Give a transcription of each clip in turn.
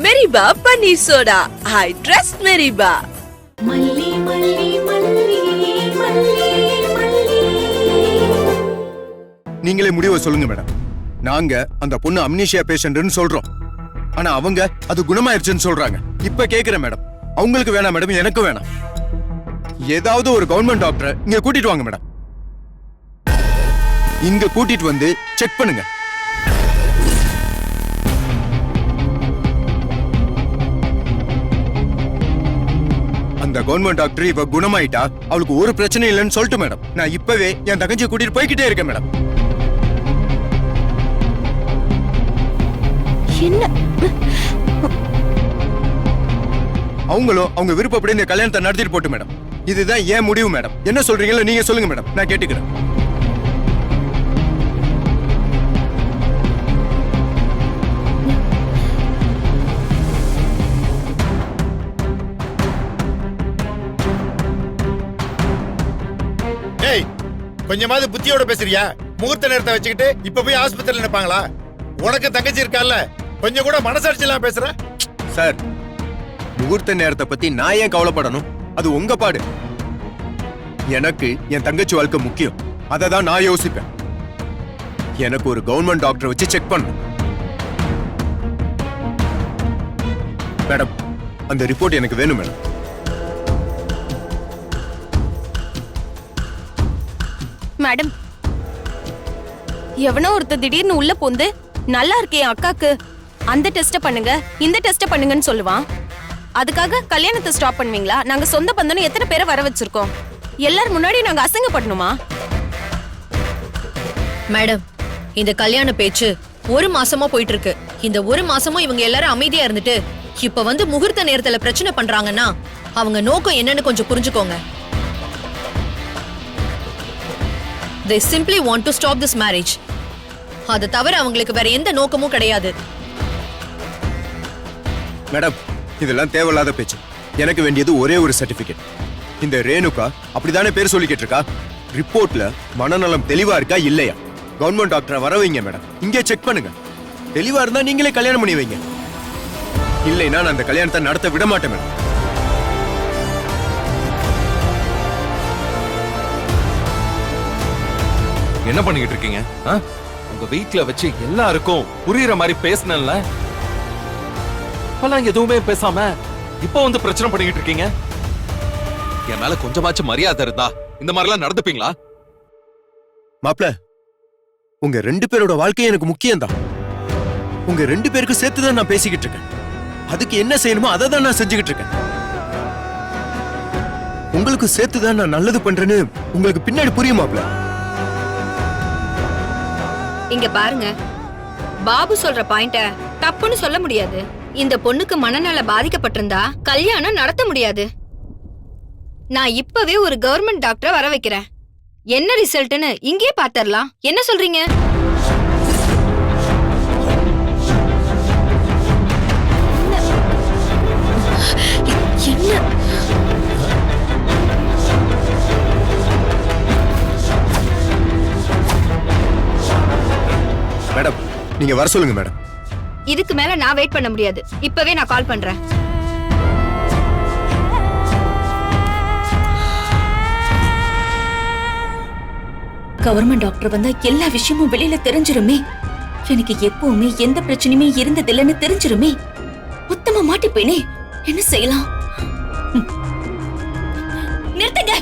மெரிபா paneer soda. I trust மெரிபா. மல்லி மல்லி மல்லி மல்லி மல்லி. நீங்களே முடிவை சொல்லுங்க மேடம். நாங்க அந்த பொண்ணு அம்னீஷியா பேஷண்ட்னு சொல்றோம். ஆனா அவங்க அது குணமாயிருச்சுன்னு சொல்றாங்க. இப்ப கேக்குறேன் மேடம், அவங்களுக்கு வேணாம் மேடம், எனக்கு வேணாம். ஏதாவது ஒரு கவர்மெண்ட் டாக்டரை இங்க கூட்டிட்டு வாங்க மேடம். இங்க கூட்டிட்டு வந்து செக் பண்ணுங்க. அந்த கவர்மெண்ட் டாக்டர் இவ குணமாயிட்டா அவளுக்கு ஒரு பிரச்சனை இல்லைன்னு சொல்லிட்டு மேடம், நான் இப்பவே என் தங்கச்சியை கூட்டிட்டு போய்கிட்டே இருக்கேன் மேடம். என்ன அவங்களும் அவங்க விருப்பப்படி இந்த கல்யாணத்தை நடத்திட்டு போட்டு மேடம். இதுதான் ஏன் முடிவு மேடம். என்ன சொல்றீங்களோ நீங்க சொல்லுங்க மேடம், நான் கேட்டுக்கிறேன். ஏய், கொஞ்சமாவது புத்தியோட பேசுறியா? முகூர்த்த நேரத்தை வச்சுக்கிட்டு இப்ப போய் ஆஸ்பத்திரியில் நினைப்பாங்களா? உனக்கு தங்கச்சி இருக்கால, கொஞ்சம் கூட மனசாட்சி எல்லாம் பேசுற. சார், முகூர்த்த நேரத்தை பத்தி நான் ஏன் கவலைப்படணும்? அது உங்க பாடு. எனக்கு என் தங்கச்சி வாழ்க்கை முக்கியம். அதை தான் நான் யோசிப்பேன். எனக்கு ஒரு கவர்மெண்ட் டாக்டரை வச்சு செக் பண்ணணும் மேடம். அந்த ரிப்போர்ட் எனக்கு வேணும் மேடம். மேடம், எவனோ ஒருத்தர் திடீர்னு உள்ள போந்து நல்லா இருக்கே அக்காக்கு அந்த டெஸ்ட் பண்ணுங்க இந்த டெஸ்ட் பண்ணுங்கன்னு சொல்லுவான். அதுக்காக கல்யாணத்தை ஸ்டாப் பண்ணுவீங்களா? நாங்க சொந்த பந்தம் எத்தனை பேரை வர வச்சிருக்கோம். எல்லாரும் முன்னாடி நாங்க அசிங்கப்படணுமா? மேடம், இந்த கல்யாண பேச்சு ஒரு மாசமா போயிட்டு இருக்கு. இந்த ஒரு மாசமும் இவங்க எல்லாரும் அமைதியா இருந்துட்டு இப்ப வந்து முகூர்த்த நேரத்துல பிரச்சனை பண்றாங்கன்னா அவங்க நோக்கம் என்னன்னு கொஞ்சம் புரிஞ்சுக்கோங்க. They simply want to stop this marriage. அது தவிர அவங்களுக்கு வேற எந்த நோக்கமும் கிடையாது. மேடம், இதெல்லாம் தேவையில்லாத பேச்சு. எனக்கு வேண்டியது ஒரே ஒரு சர்டிபிகேட். இந்த ரேணுகா அப்படிதானே பேர் சொல்லிக்கிட்டு இருக்கா? ரிப்போர்ட்ல மனநலம் தெளிவா இருக்கா இல்லையா? கவர்மெண்ட் டாக்டரை வர வைங்க மேடம். இங்கே செக் பண்ணுங்க. தெளிவா இருந்தா நீங்களே கல்யாணம் பண்ணி வைங்க. இல்லைன்னா நான் அந்த கல்யாணத்தை நடத்த விட மாட்டேன் மேடம். என்ன பண்ணிக்கிட்டு இருக்கீங்க? உங்க வீட்ல வச்சு எல்லாருக்கும் புரியுற மாதிரி பேசணும்ல. அப்பெல்லாம் எதுவுமே பேசாம இப்ப வந்து பிரச்சனை பண்ணிக்கிட்டு இருக்கீங்க. என் மேல கொஞ்சமாச்சும் மரியாதை இருந்தா இந்த மாதிரி எல்லாம் நடந்துப்பீங்களா? மாப்ள, உங்க 2 பேரோட வாழ்க்கையே எனக்கு முக்கியம்தான். உங்க 2 பேருக்கு சேர்த்துதான் நான் பேசிக்கிட்டு இருக்கேன். அதுக்கு என்ன செய்யணுமோ அதை தான் நான் செஞ்சுக்கிட்டு இருக்கேன். உங்களுக்கு சேர்த்துதான் நான் நல்லது பண்றேன்னு உங்களுக்கு பின்னாடி புரியும் மாப்ள. இங்க பாருங்க, பாபு சொல்ற பாயிண்ட தப்புன்னு சொல்ல முடியாது. இந்த பொண்ணுக்கு மனநல பாதிக்கப்பட்டிருந்தா கல்யாணம் நடத்த முடியாது. நான் இப்பவே ஒரு கவர்மெண்ட் டாக்டரை வர வைக்கிறேன். என்ன ரிசல்ட்னு இங்கே பாத்தரலாம். என்ன சொல்றீங்க? என்ன மேடம், நீங்க வர சொல்லுங்க மேடம். இதுக்கு மேல நான் வெயிட் பண்ண முடியாது. இப்பவே நான் கால் பண்றேன். கவர்மெண்ட் டாக்டர் வந்தா எல்லா விஷயமும் வெளியில தெரிஞ்சிருமே. எனக்கு எப்பவுமே எந்த பிரச்சனையுமே இருந்ததில்லைன்னு தெரிஞ்சிருமே. மொத்தமா மாட்டிப்பேனே. என்ன செய்யலாம்? நிறுத்துங்க.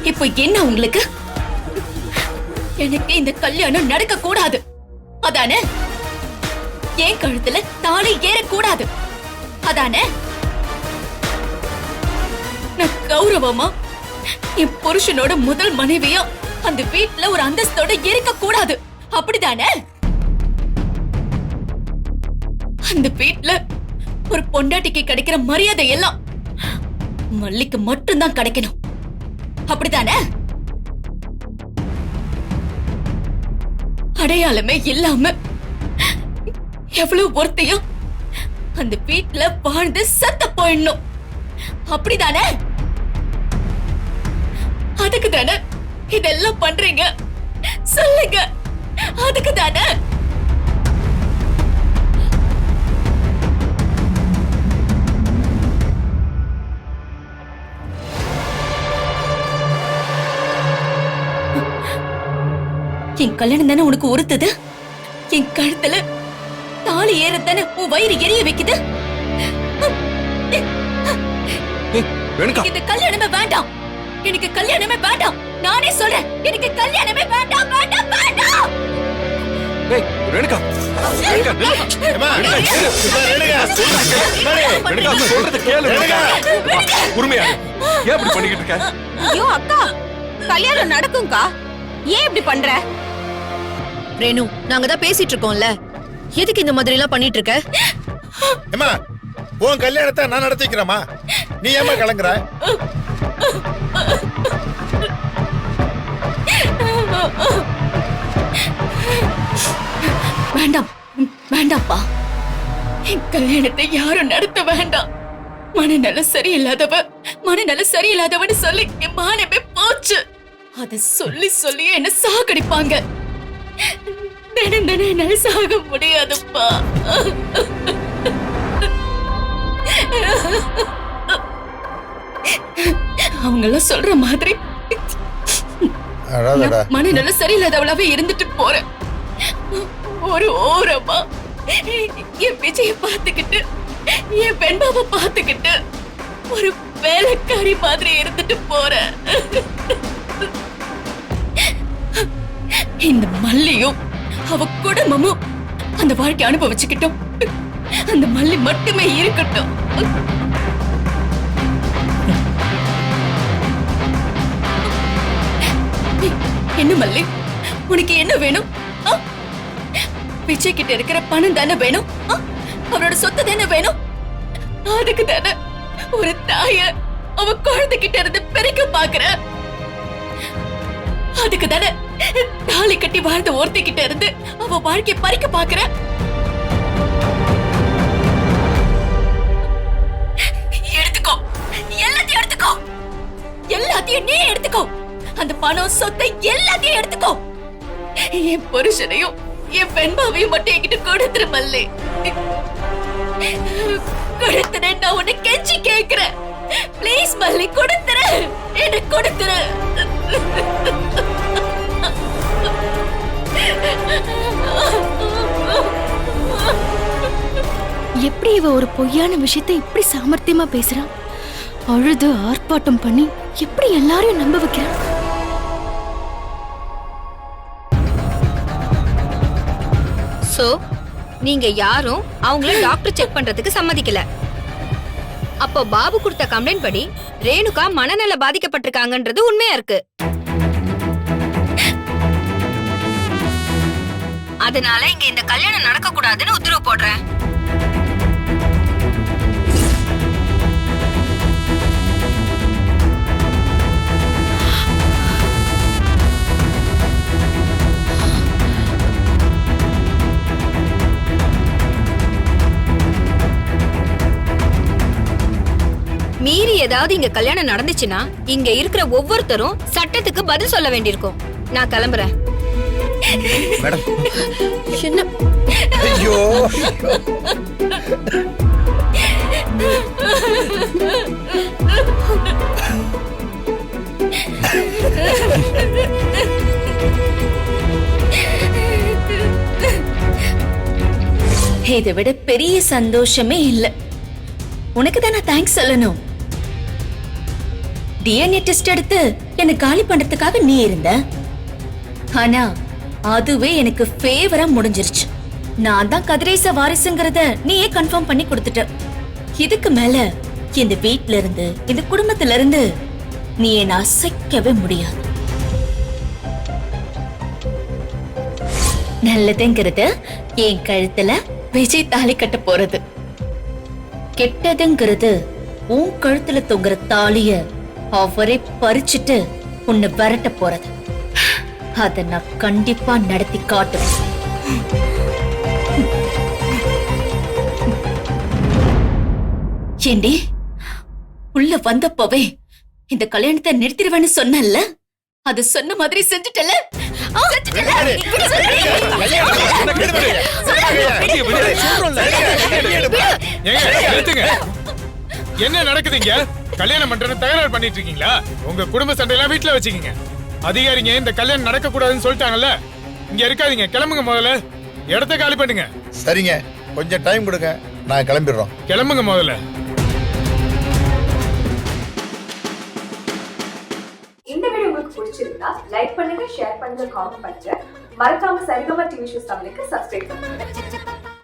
இப்போ என்ன உங்களுக்கு? எனக்கு இந்த கல்யாணம் நடக்க கூடாது, அதானே? என் கழுத்துல தாலி ஏறக்கூடாது, அதானே? நான் கௌரவமா என் புருஷனோட முதல் மனைவியா அந்த வீட்டுல ஒரு அந்தஸ்தோட இருக்க கூடாது, அப்படிதானே? அந்த வீட்டுல ஒரு பொண்டாட்டிக்கு கிடைக்கிற மரியாதை எல்லாம் மல்லிக்கு மட்டும்தான் கிடைக்கணும், அப்படிதானே? அடையாளமே இல்லாம எவ்வளவு ஒருத்தையும் அந்த வீட்டுல வாழ்ந்து சத்த போயிடணும், அப்படிதானே? அதுக்கு தானே இதெல்லாம் பண்றீங்க? சொல்லுங்க, அதுக்கு தானே? என் கல்யாணம் தானே உனக்கு உறுத்துது? என் கழுத்துல தாலி ஏறத்தானே உன் வயிறு எரிய வைக்குது? ரேணுகா இந்த கல்யாணமே வேண்டாம். எனக்கு கல்யாணமே வேண்டாம். நானே சொல்றேன், எனக்கு கல்யாணமே வேண்டாம், வேண்டாம், வேண்டாம். ஏய் ரேணுகா ரேணுகா நில்லு. ஏம்மா, ரேணுகா, இரு. ரேணுகா, ரேணுகா சொல்றத கேளு ரேணுகா. உரிமையா ஏன் இப்படி பண்ணிக்கிட்டு இருக்க? ஐயோ அக்கா, கல்யாணம் நடக்கும்க்கா. ஏன் இப்படி பண்ற? ரேணு, நாங்க தான் பேசிட்டு இருக்கோம்ல, எதுக்கு இந்த மாதிரி எல்லாம் பண்ணிட்டு இருக்க? ஏம்மா, உன் கல்யாணத்தை நான் நடத்தி வைக்கிறேம்மா. நீ ஏம்மா கலங்குற? வேண்டாம், வேண்டாம்ப்பா. என் கல்யாணத்தை யாரும் நடத்த வேண்டாம். மனநலம் சரியில்லாதவன்னு சொல்லி என் மானமே போச்சு. அத சொல்லி சொல்லி என்ன சாகடிப்பாங்க. தினம் தினம் என்னால சாக முடியாதுப்பா. அவங்க எல்லாம் சொல்ற மாதிரி மனநலம் சரியில்லாதவளாவே இருந்துட்டு போறேன். ஒரு ஓரமா என் விஜய பார்த்துக்கிட்டு, என் பெண்பாவை பார்த்துக்கிட்டு ஒரு வேலைக்காரி மாதிரி இருந்துட்டு போறேன். இந்த மல்லியும் அவ குடும்பமும் அந்த வாழ்க்கை அனுபவிச்சுக்கிட்டோம். அந்த மல்லி மட்டுமே இருக்கட்டும். என்ன மல்லி, உனக்கு என்ன வேணும்? விஜய் கிட்ட இருக்கிற பணம் தானே வேணும்? அவரோட சொத்து தானே வேணும்? அதுக்கு தானே ஒரு தாய அவ குழந்தை கிட்ட இருந்து பிரிக்க பாக்குற? அதுக்கு தானே தாலி கட்டி வாழ்ந்த ஒருத்தி கிட்ட இருந்து அவ வாழ்க்கையை பறிக்க பாக்குற? எடுத்துக்கோ, எல்லாத்தையும் எடுத்துக்கோ. எல்லாத்தையும் நீ எடுத்துக்கோ. அந்த பணம், சொத்தை எல்லாத்தையும் எடுத்துக்கோ. என் புருஷனையும் என் பெண்பாவையும் மட்டும் என்கிட்ட கொடுத்துரு மல்லி. கொடுத்துரு, நான் உன்னை கெஞ்சி கேக்குறேன். ப்ளீஸ் மல்லி, கொடுத்துரு, எனக்கு கொடுத்துரு. எப்படி இவ ஒரு பொய்யான விஷயத்தை இப்படி சாமர்த்தியமா பேசுறான்? அழுது ஆர்ப்பாட்டம் பண்ணி எப்படி எல்லாரையும் நம்ப வைக்கிறான்? சோ நீங்க யாரும் அவங்கள டாக்டர் செக் பண்றதுக்கு சம்மதிக்கல. அப்போ பாபு கொடுத்த கம்ப்ளைண்ட் படி ரேணுகா மனநல பாதிக்கப்பட்டிருக்காங்கன்றது உண்மையா இருக்கு. அதனால இங்க இந்த கல்யாணம் நடக்க கூடாதுன்னு உத்தரவு போடுறேன். மீறி ஏதாவது இங்க கல்யாணம் நடந்துச்சுன்னா இங்க இருக்கிற ஒவ்வொருத்தரும் சட்டத்துக்கு பதில் சொல்ல வேண்டியிருக்கும். நான் கிளம்புறேன். மேடம், என்ன? ஐயோ, இதை விட பெரிய சந்தோஷமே இல்ல. உனக்கு தான் நான் தேங்க்ஸ் சொல்லணும். டிஎன்ஏ டெஸ்ட் எடுத்து என்ன காலி பண்றதுக்காக நீ இருந்த. ஆனா அதுவே எனக்கு ஃபேவரா முடிஞ்சிருச்சு. நான் தான் கதிரேச வாரிசுங்கிறத நீயே கன்ஃபார்ம் பண்ணி கொடுத்துட்ட. இதுக்கு மேல இந்த வீட்ல இருந்து, இந்த குடும்பத்துல இருந்து நீ என்ன அசைக்கவே முடியாது. நல்லதுங்கிறது என் கழுத்துல விஜய் தாலி கட்ட போறது. கெட்டதுங்கிறது உன் கழுத்துல தொங்குற தாலிய அவரே பறிச்சுட்டு உன்னை விரட்ட போறது. அத நான் கண்டிப்பா நடத்தி காட்டுவேன். ஏண்டி, உள்ள வந்தப்பவே இந்த கல்யாணத்தை நிறுத்திடுவேன்னு சொன்னல, அது சொன்ன மாதிரி செஞ்சுட்டல என்ன நடக்குதுங்க? கல்யாணம் பண்றது தகராறு பண்ணிட்டு இருக்கீங்களா? உங்க குடும்ப சண்டையெல்லாம் வீட்டுல வச்சுக்கீங்க. அதிகாரிங்க இந்த கல்யாணம் நடக்க கூடாதுன்னு சொல்லிட்டாங்கல்ல, இங்க இருக்காதீங்க, கிளம்புங்க. முதல்ல இடத்த காலி பண்ணுங்க. சரிங்க, கொஞ்சம் டைம் கொடுங்க, நான் கிளம்பிடுறோம். கிளம்புங்க முதல்ல. இந்த வீடியோ உங்களுக்கு பிடிச்சிருந்தா லைக் பண்ணுங்க, ஷேர் பண்ணுங்க, காமெண்ட் பண்ணுங்க. மறக்காம சரிகமா டிவி ஷோஸ் தமிழுக்கு சப்ஸ்கிரைப் பண்ணுங்க.